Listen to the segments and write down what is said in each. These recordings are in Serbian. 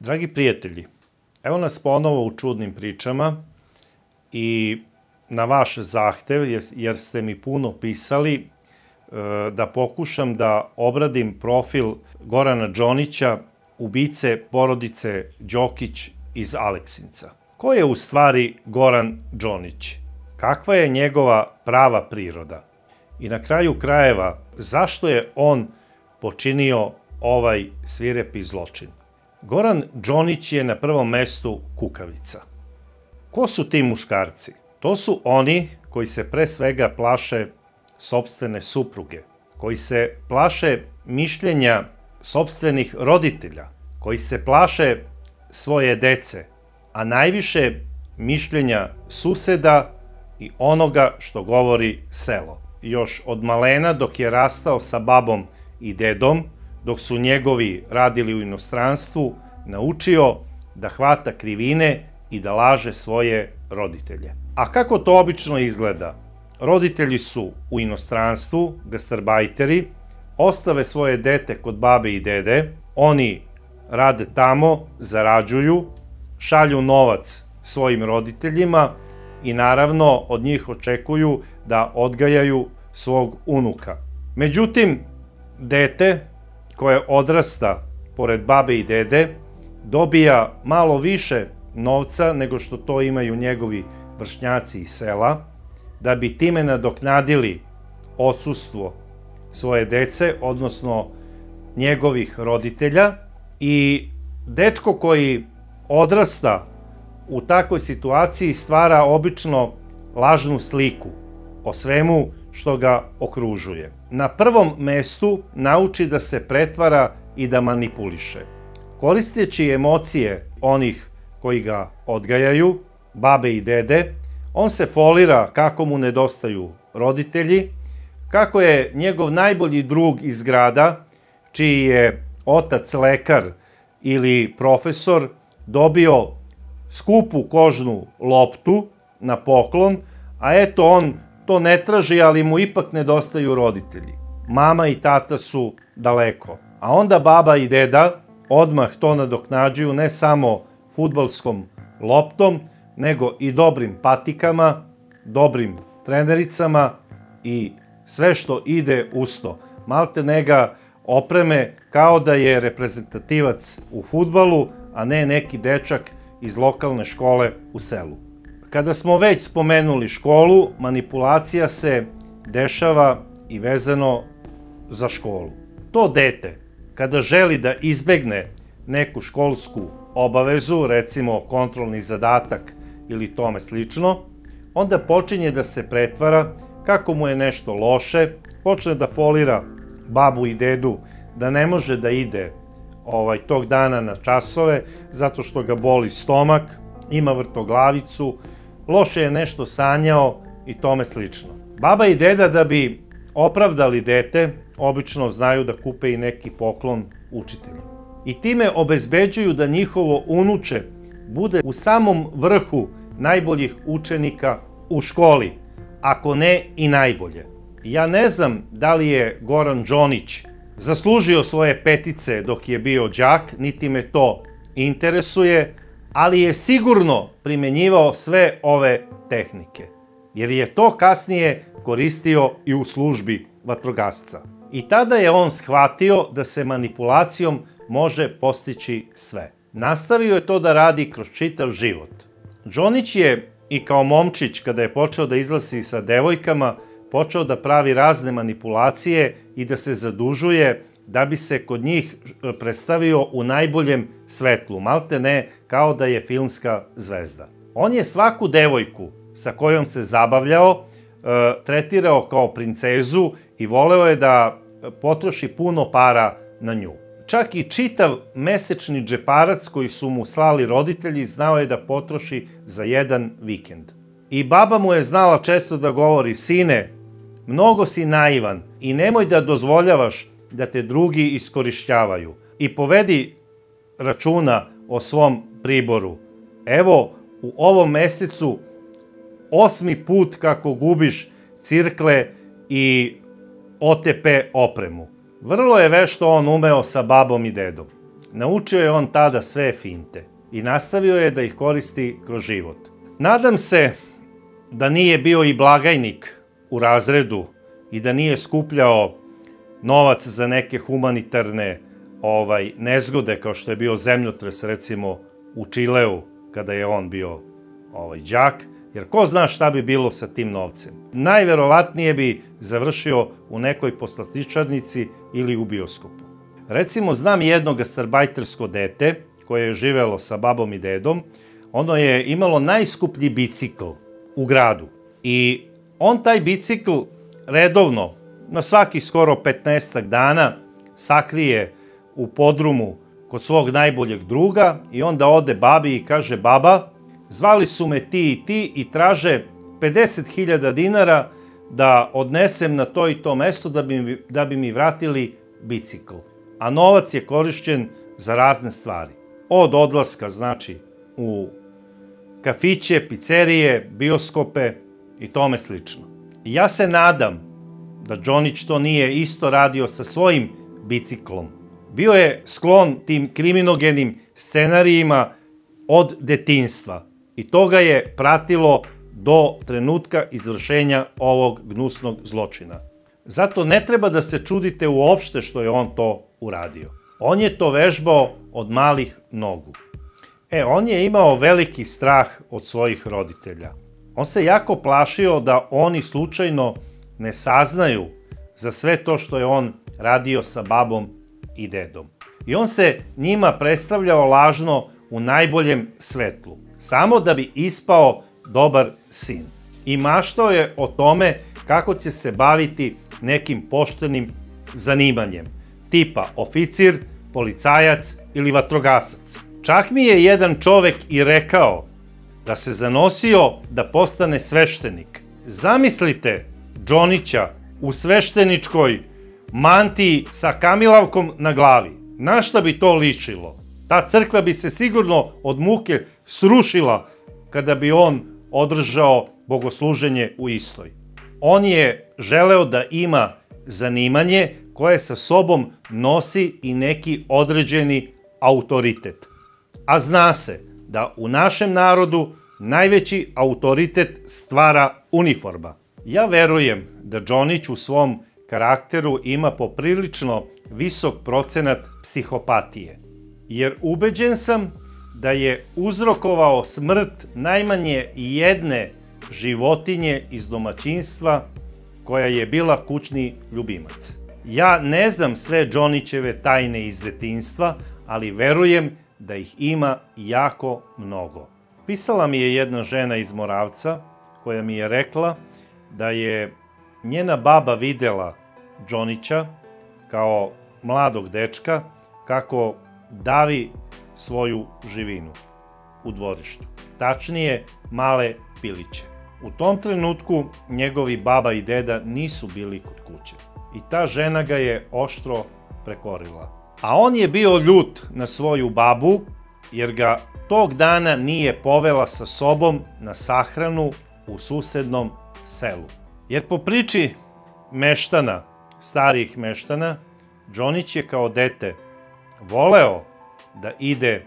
Dragi prijatelji, evo nas ponovo u čudnim pričama i na vaš zahtev, jer ste mi puno pisali, da pokušam da obradim profil Gorana Džonića, ubice porodice Đokić iz Aleksinca. Ko je u stvari Goran Džonić? Kakva je njegova prava priroda? I na kraju krajeva, zašto je on počinio ovaj svirepi zločin? Goran Džonić je na prvom mestu kukavica. Ko su ti muškarci? To su oni koji se pre svega plaše sopstvene supruge, koji se plaše mišljenja sopstvenih roditelja, koji se plaše svoje dece, a najviše mišljenja suseda i onoga što govori selo. Još od malena, dok je rastao sa babom i dedom, dok su njegovi radili u inostranstvu, naučio da hvata krivine i da laže svoje roditelje. A kako to obično izgleda? Roditelji su u inostranstvu, gastarbajteri, ostave svoje dete kod babe i dede, oni rade tamo, zarađuju, šalju novac svojim roditeljima i naravno od njih očekuju da odgajaju svog unuka. Međutim, dete koje odrasta pored babe i dede dobija malo više novca nego što to imaju njegovi vršnjaci iz sela, da bi time nadoknadili odsustvo svoje dece, odnosno njegovih roditelja, i dečko koji odrasta u takvoj situaciji stvara obično lažnu sliku o svemu što ga okružuje. Na prvom mestu nauči da se pretvara i da manipuliše. Koristeći emocije onih koji ga odgajaju, babe i dede, on se folira kako mu nedostaju roditelji, kako je njegov najbolji drug iz grada, čiji je otac lekar ili profesor, dobio skupu kožnu loptu na poklon, a eto on to ne traži, ali mu ipak nedostaju roditelji. Mama i tata su daleko, a onda baba i deda odmah to nadoknađuju ne samo fudbalskom loptom, nego i dobrim patikama, dobrim trenericama i sve što ide uz to. Malte ne ga opreme kao da je reprezentativac u fudbalu, a ne neki dečak iz lokalne škole u selu. Kada smo već spomenuli školu, manipulacija se dešava i vezano za školu. To dete, kada želi da izbegne neku školsku obavezu, recimo kontrolni zadatak ili tome slično, onda počinje da se pretvara kako mu je nešto loše, počne da folira babu i dedu da ne može da ide tog dana na časove zato što ga boli stomak, ima vrtoglavicu, loše je nešto sanjao i tome slično. Baba i deda, da bi opravdali dete, obično znaju da kupe i neki poklon učitelju. I time obezbeđuju da njihovo unuče bude u samom vrhu najboljih učenika u školi, ako ne i najbolje. Ja ne znam da li je Goran Džonić zaslužio svoje petice dok je bio đak, niti me to interesuje, ali je sigurno primenjivao sve ove tehnike, jer je to kasnije koristio i u službi vatrogasca. I tada je on shvatio da se manipulacijom može postići sve. Nastavio je to da radi kroz čitav život. Džonić je i kao momčić, kada je počeo da izlazi sa devojkama, počeo da pravi razne manipulacije i da se zadužuje da bi se kod njih predstavio u najboljem svetlu, malte ne kao da je filmska zvezda. On je svaku devojku sa kojom se zabavljao tretirao kao princezu i voleo je da potroši puno para na nju. Čak i čitav mesečni džeparac koji su mu slali roditelji znao je da potroši za jedan vikend. I baba mu je znala često da govori: sine, mnogo si naivan i nemoj da dozvoljavaš da te drugi iskorišćavaju. I povedi računa o svom priboru. Evo, u ovom mesecu 8. put kako gubiš cirkle i OTP opremu. Vrlo je vešto on umeo sa babom i dedom. Naučio je on tada sve finte i nastavio je da ih koristi kroz život. Nadam se da nije bio i blagajnik u razredu i da nije skupljao novac za neke humanitarne nezgode, kao što je bio zemljotres, recimo, u Čileu, kada je on bio đak, jer ko zna šta bi bilo sa tim novcem. Najverovatnije bi završio u nekoj poslastičarnici ili u bioskopu. Recimo, znam jedno gastarbajtersko dete koje je živelo sa babom i dedom. Ono je imalo najskuplji bicikl u gradu i on taj bicikl redovno, na svaki skoro 15 dana, sakrije u podrumu kod svog najboljeg druga i onda ode babi i kaže: baba, zvali su me ti i ti i traže 50.000 dinara da odnesem na to i to mesto da bi mi vratili bicikl. A novac je korišćen za razne stvari. Od odlaska, znači, u kafiće, pizzerije, bioskope i tome slično. Ja se nadam da Džonić to nije isto radio sa svojim biciklom. Bio je sklon tim kriminogenim scenarijima od detinjstva i to ga je pratilo do trenutka izvršenja ovog gnusnog zločina. Zato ne treba da se čudite uopšte što je on to uradio. On je to vežbao od malih nogu. On je imao veliki strah od svojih roditelja. On se jako plašio da oni slučajno ne saznaju za sve to što je on radio sa babom i dedom. I on se njima predstavljao lažno u najboljem svetlu, samo da bi ispao dobar sin. I maštao je o tome kako će se baviti nekim poštenim zanimanjem, tipa oficir, policajac ili vatrogasac. Čak mi je jedan čovek i rekao da se zanosio da postane sveštenik. Zamislite Džonića u svešteničkoj mantiji sa kamilavkom na glavi. Na šta bi to ličilo? Ta crkva bi se sigurno od muke srušila kada bi on održao bogosluženje u istoj. On je želeo da ima zanimanje koje sa sobom nosi i neki određeni autoritet. A zna se da u našem narodu najveći autoritet stvara uniforma. Ja verujem da Džonić u svom karakteru ima poprilično visok procenat psihopatije, jer ubeđen sam da je uzrokovao smrt najmanje jedne životinje iz domaćinstva koja je bila kućni ljubimac. Ja ne znam sve Džonićeve tajne iz detinjstva, ali verujem da ih ima jako mnogo. Pisala mi je jedna žena iz Moravca koja mi je rekla da je njena baba videla Džonića kao mladog dečka kako davi svoju živinu u dvorištu. Tačnije, male piliće. U tom trenutku njegovi baba i deda nisu bili kod kuće i ta žena ga je oštro prekorila. A on je bio ljut na svoju babu jer ga tog dana nije povela sa sobom na sahranu u susednom selu. Jer po priči meštana, starijih meštana, Džonić je kao dete voleo da ide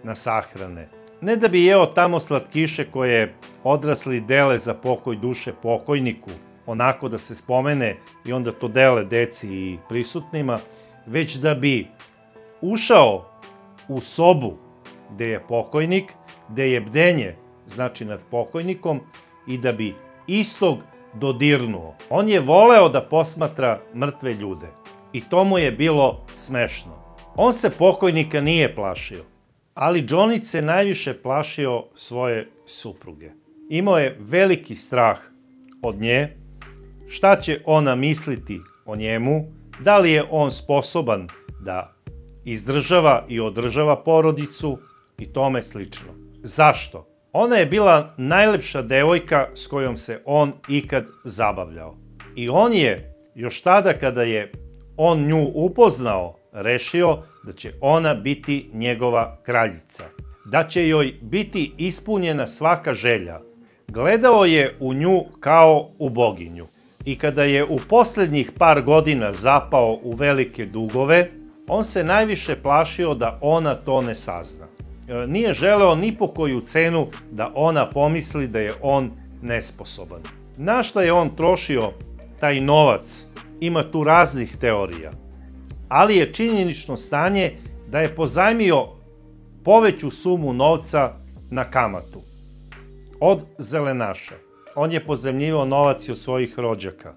na sahrane. Ne da bi jeo tamo slatkiše koje odrasli dele za pokoj duše pokojniku, onako da se spomene i onda to dele deci i prisutnima, već da bi ušao u sobu gde je pokojnik, gde je bdenje, znači nad pokojnikom, i da bi istog dodirnuo. On je voleo da posmatra mrtve ljude i to mu je bilo smešno. On se pokojnika nije plašio, ali Džonić se najviše plašio svoje supruge. Imao je veliki strah od nje, šta će ona misliti o njemu, da li je on sposoban da izdržava i održava porodicu i tome slično. Zašto? Ona je bila najlepša devojka s kojom se on ikad zabavljao. I on je, još tada kada je on nju upoznao, rešio da će ona biti njegova kraljica, da će joj biti ispunjena svaka želja. Gledao je u nju kao u boginju. I kada je u poslednjih par godina zapao u velike dugove, on se najviše plašio da ona to ne sazna. Nije želeo ni po koju cenu da ona pomisli da je on nesposoban. Na šta je on trošio taj novac? Ima tu raznih teorija, ali je činjenično stanje da je pozajmio poveću sumu novca na kamatu od zelenaša. On je pozajmljivao novac od svojih rođaka,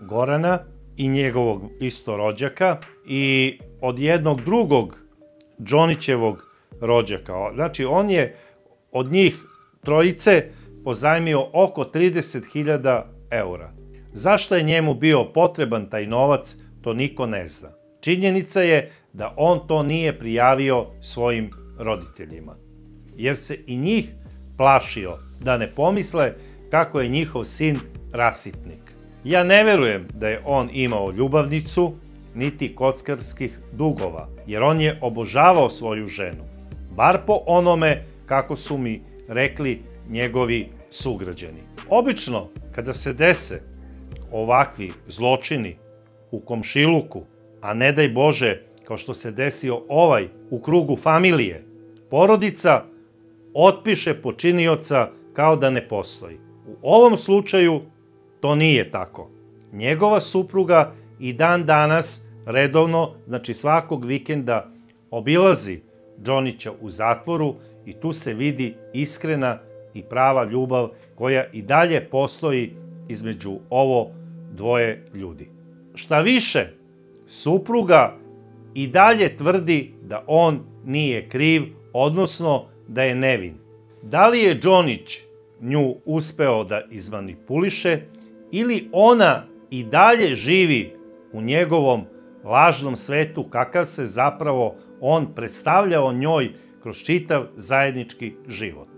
Gorana i njegovog isto rođaka i od jednog drugog Džonićevog rođaka. Znači, on je od njih trojice pozajmio oko 30.000 eura. Zašto je njemu bio potreban taj novac, to niko ne zna. Činjenica je da on to nije prijavio svojim roditeljima, jer se i njih plašio da ne pomisle kako je njihov sin rasipnik. Ja ne verujem da je on imao ljubavnicu, niti kockarskih dugova, jer on je obožavao svoju ženu, bar po onome kako su mi rekli njegovi sugrađani. Obično, kada se dese ovakvi zločini u komšiluku, a ne daj Bože, kao što se desio ovaj u krugu familije, porodica otpiše počinioca kao da ne postoji. U ovom slučaju to nije tako. Njegova supruga i dan danas redovno, znači svakog vikenda, obilazi Džonića u zatvoru i tu se vidi iskrena i prava ljubav koja i dalje postoji između ovo dvoje ljudi. Šta više, supruga i dalje tvrdi da on nije kriv, odnosno da je nevin. Da li je Džonić nju uspeo da izmanipuliše ili ona i dalje živi u njegovom lažnom svetu kakav se zapravo on predstavljao njoj kroz čitav zajednički život.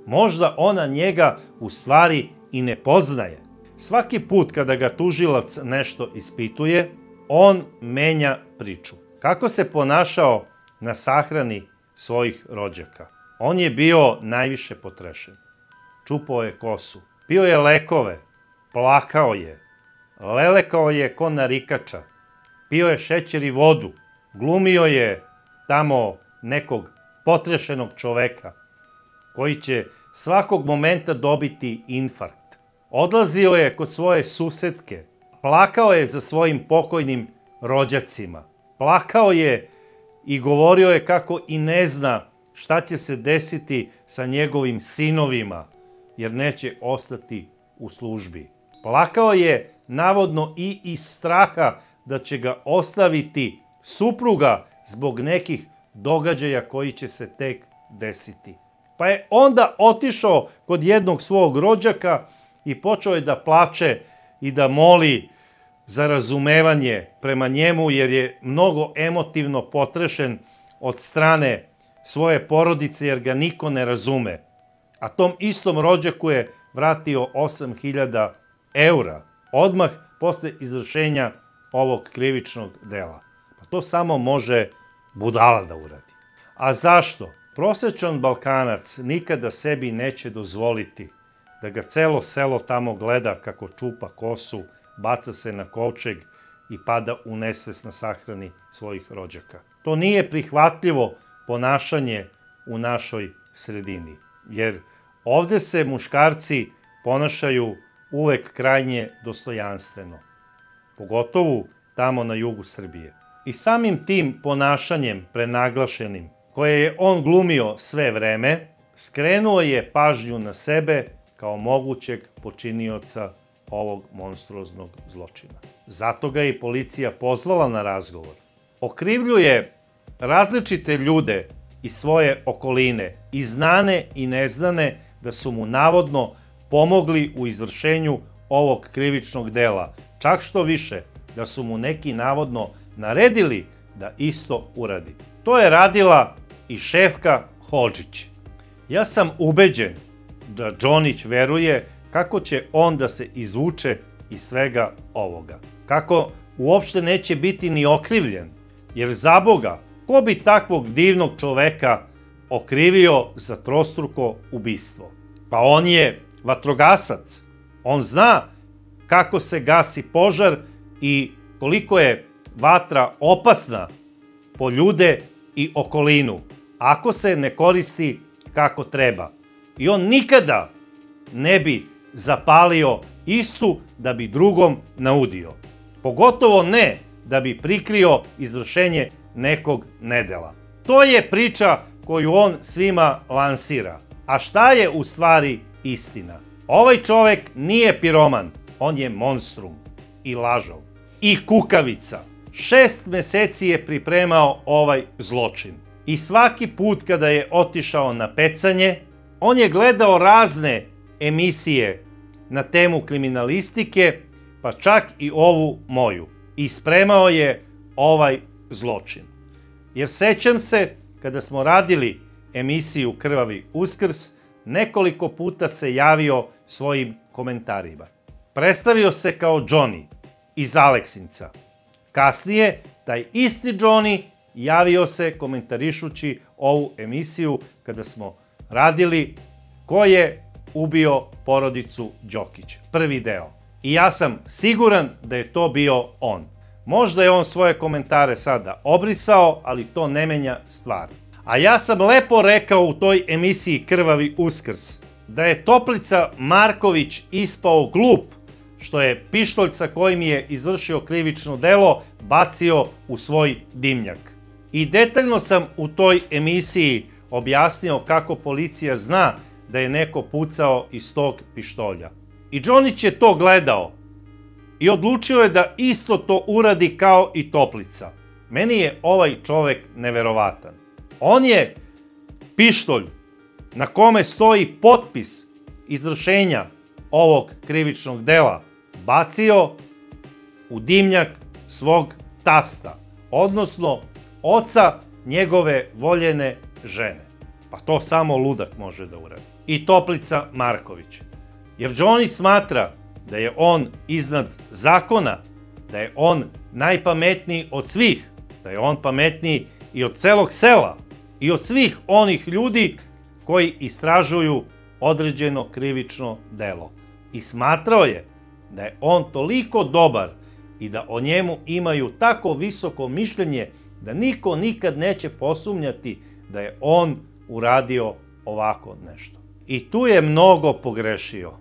Možda ona njega u stvari i ne poznaje. Svaki put kada ga tužilac nešto ispituje, on menja priču. Kako se ponašao na sahrani svojih rođaka? On je bio najviše potrešen. Čupao je kosu, pio je lekove, plakao je, lelekao je ko narikača, pio je šećer i vodu, glumio je tamo nekog potrešenog čoveka koji će svakog momenta dobiti infarkt. Odlazio je kod svoje susetke, plakao je za svojim pokojnim rođacima, plakao je i govorio je kako i ne zna šta će se desiti sa njegovim sinovima, jer neće ostati u službi. Plakao je navodno i iz straha da će ga ostaviti supruga zbog nekih događaja koji će se tek desiti. Pa je onda otišao kod jednog svog rođaka i počeo je da plače i da moli za razumevanje prema njemu, jer je mnogo emotivno potrešen od strane svoje porodice, jer ga niko ne razume. A tom istom rođaku je vratio 8.000 eura, odmah posle izvršenja ovog krivičnog dela. Pa to samo može budala da uradi. A zašto? Prosečan Balkanac nikada sebi neće dozvoliti da ga celo selo tamo gleda kako čupa kosu, baca se na kovčeg i pada u nesvest na sahrani svojih rođaka. To nije prihvatljivo ponašanje u našoj sredini, jer ovde se muškarci ponašaju uvek krajnje dostojanstveno, pogotovo tamo na jugu Srbije. I samim tim ponašanjem prenaglašenim, koje je on glumio sve vreme, skrenuo je pažnju na sebe kao mogućeg počinioca ovog monstruoznog zločina. Zato ga je policija pozvala na razgovor. Okrivljuje različite ljude iz svoje okoline, i znane i neznane, da su mu navodno pomogli u izvršenju ovog krivičnog dela. Čak što više, da su mu neki navodno naredili da isto uradi. To je radila i šefka Hodžić. Ja sam ubeđen da Džonić veruje kako će on da se izvuče iz svega ovoga. Kako uopšte neće biti ni okrivljen, jer za Boga, ko bi takvog divnog čoveka okrivio za trostruko ubistvo? Pa on je vatrogasac. On zna kako se gasi požar i koliko je vatra opasna po ljude i okolinu, ako se ne koristi kako treba. I on nikada ne bi zapalio istu da bi drugom naudio. Pogotovo ne da bi prikrio izvršenje nekog nedela. To je priča koju on svima lansira. A šta je u stvari istina? Ovaj čovek nije piroman, on je monstrum i lažov i kukavica. 6 meseci je pripremao ovaj zločin. I svaki put kada je otišao na pecanje, on je gledao razne emisije na temu kriminalistike, pa čak i ovu moju. I spremao je ovaj zločin. Jer sećam se, kada smo radili emisiju Krvavi Uskrs, nekoliko puta se javio svojim komentarima. Predstavio se kao Johnny iz Aleksinca. Kasnije, taj isti Johnny javio se komentarišući ovu emisiju kada smo radili Ko je ubio porodicu Đokić, prvi deo. I ja sam siguran da je to bio on. Možda je on svoje komentare sada obrisao, ali to ne menja stvar. A ja sam lepo rekao u toj emisiji Krvavi Uskrs da je Toplica Marković ispao glup što je pištolj sa kojim je izvršio krivično delo bacio u svoj dimnjak. I detaljno sam u toj emisiji objasnio kako policija zna da je neko pucao iz tog pištolja. I Džonić je to gledao i odlučio je da isto to uradi kao i Toplica. Meni je ovaj čovek neverovatan. On je pištolj na kome stoji potpis izvršenja ovog krivičnog dela bacio u dimnjak svog tasta, odnosno oca njegove voljene žene. Pa to samo ludak može da uradi. I Toplica Marković. Jer Džonić smatra da je on iznad zakona, da je on najpametniji od svih, da je on pametniji i od celog sela i od svih onih ljudi koji istražuju određeno krivično delo. I smatrao je da je on toliko dobar i da o njemu imaju tako visoko mišljenje da niko nikad neće posumnjati da je on uradio ovako nešto. I tu je mnogo pogrešio.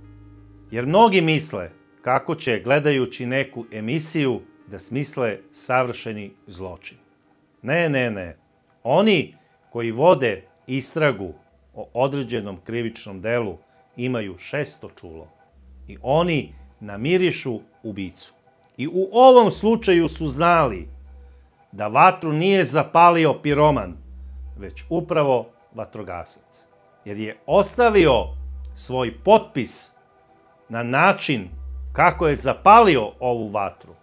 Jer mnogi misle kako će, gledajući neku emisiju, da smisle savršeni zločin. Ne. Oni koji vode istragu o određenom krivičnom delu imaju 600 čulo. I oni namirišu ubicu. I u ovom slučaju su znali da vatru nije zapalio piroman, već upravo vatrogasac. Jer je ostavio svoj potpis na način kako je zapalio ovu vatru.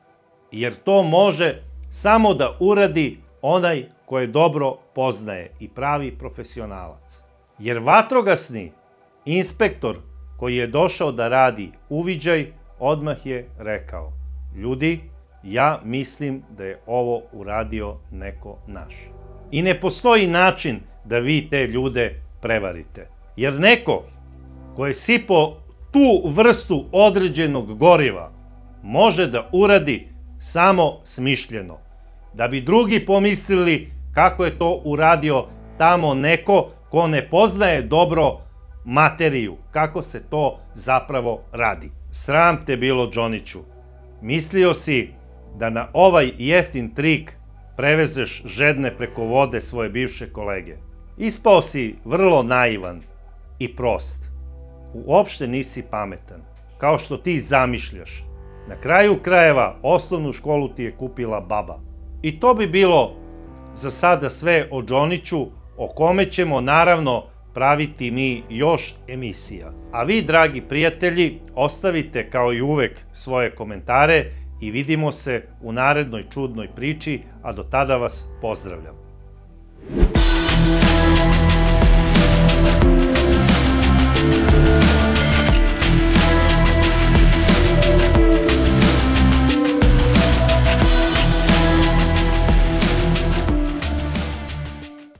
Jer to može samo da uradi onaj koje dobro poznaje i pravi profesionalac. Jer vatrogasni inspektor koji je došao da radi uviđaj odmah je rekao: ljudi, ja mislim da je ovo uradio neko naš. I ne postoji način da vi te ljude prevarite. Jer neko ko je sipao tu vrstu određenog goriva može da uradi samo smišljeno. Da bi drugi pomislili kako je to uradio tamo neko ko ne poznaje dobro materiju, kako se to zapravo radi. Sram te bilo, Džoniću. Mislio si da na ovaj jeftin trik prevezeš žedne preko vode svoje bivše kolege. Ispao si vrlo naivan i prost. Uopšte nisi pametan, kao što ti zamišljaš. Na kraju krajeva osnovnu školu ti je kupila baba. I to bi bilo za sada sve o Džoniću, o kome ćemo naravno praviti mi još emisija. A vi, dragi prijatelji, ostavite kao i uvek svoje komentare i vidimo se u narednoj čudnoj priči, a do tada vas pozdravljam.